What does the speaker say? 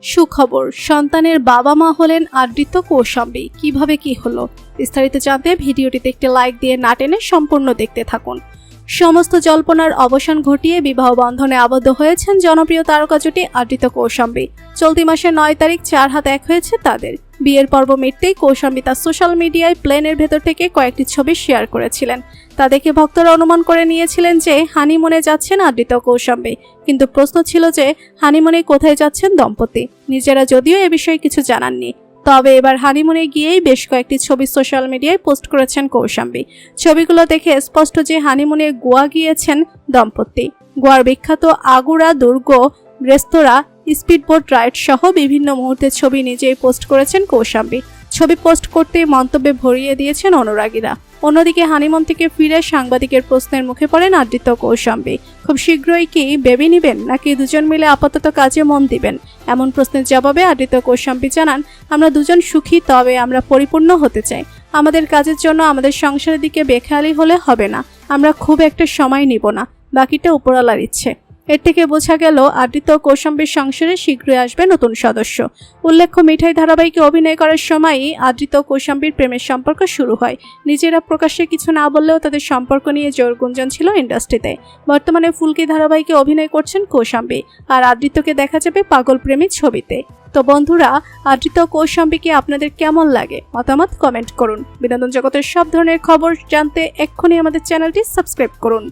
সুখবর, সন্তানের বাবা মা হলেন আদৃত কৌশাম্বী। কিভাবে কি হলো বিস্তারিত জানতে ভিডিওটিতে একটি লাইক দিয়ে না টেনে সম্পূর্ণ দেখতে থাকুন। সমস্ত জল্পনার অবসান ঘটিয়ে বিবাহ বন্ধনে আবদ্ধ হয়েছেন জনপ্রিয় তারকা জুটি আদৃত কৌশাম্বী। চলতি মাসের 9 তারিখ 4 হাত 1 হয়েছে তাদের। বিয়ের পর্ব মিটতেই কৌশাম্বী তার সোশ্যাল মিডিয়ায় প্লেনের ভেতর থেকে কয়েকটি ছবি শেয়ার করেছিলেন। তা দেখে ভক্তরা অনুমান করে নিয়েছিলেন যে হানিমুনে যাচ্ছেন আদৃত কৌশাম্বী। কিন্তু প্রশ্ন ছিল যে হানিমুনে কোথায় যাচ্ছেন দম্পতি। নিজেরা যদিও এ বিষয়ে কিছু জানাননি, তবে এবার হানিমুনে গিয়েই বেশ কয়েকটি ছবি সোশ্যাল মিডিয়ায় পোস্ট করেছেন কৌশাম্বী। ছবিগুলো দেখে স্পষ্ট যে হানিমুনে গোয়া গিয়েছেন দম্পতি। গোয়ার বিখ্যাত আগুরা দুর্গ রেস্তোরাঁ, স্পিডবোট রাইড সহ বিভিন্ন মুহূর্তের ছবি নিজেই পোস্ট করেছেন কৌশাম্বী। ছবি পোস্ট করতে মন্তব্যে ভরিয়ে দিয়েছেন অনুরাগীরা। অন্যদিকে হানিমুন থেকে ফিরে সাংবাদিকের প্রশ্নের মুখে পড়েন আদৃত কৌশাম্বী। খুব শীঘ্রই কি বেবি নেবেন নাকি দুজন মিলে আপাতত কাজে মন দিবেন? এমন প্রশ্নের জবাবে আদৃত কৌশাম্বী জানান, আমরা দুজন সুখী, তবে আমরা পরিপূর্ণ হতে চাই। আমাদের কাজের জন্য আমাদের সংসারের দিকে বেখেয়ালি হলে হবে না। আমরা খুব একটা সময় নিব না, বাকিটা উপরওয়ালার ইচ্ছে। এর থেকে বোঝা গেল আদৃত কৌশাম্বীর সংসারে শীঘ্রই আসবে নতুন সদস্য। উল্লেখ্য, মিঠাই ধারাবাহিকে অভিনয় করার সময়ই আদৃত কৌশাম্বীর প্রেমের সম্পর্ক শুরু হয়। নিজেরা প্রকাশ্যে কিছু না বললেও তাদের সম্পর্ক নিয়ে জোর গুঞ্জন ছিল ইন্ডাস্ট্রিতে। বর্তমানে ফুলকি ধারাবাহিকে অভিনয় করছেন কৌশাম্বী, আর আদৃতকে দেখা যাবে পাগল প্রেমী ছবিতে। তো বন্ধুরা, আদৃত কৌশাম্বীকে আপনাদের কেমন লাগে মতামত কমেন্ট করুন। বিনোদন জগতের সব ধরনের খবর জানতে এক্ষুনি আমাদের চ্যানেলটি সাবস্ক্রাইব করুন।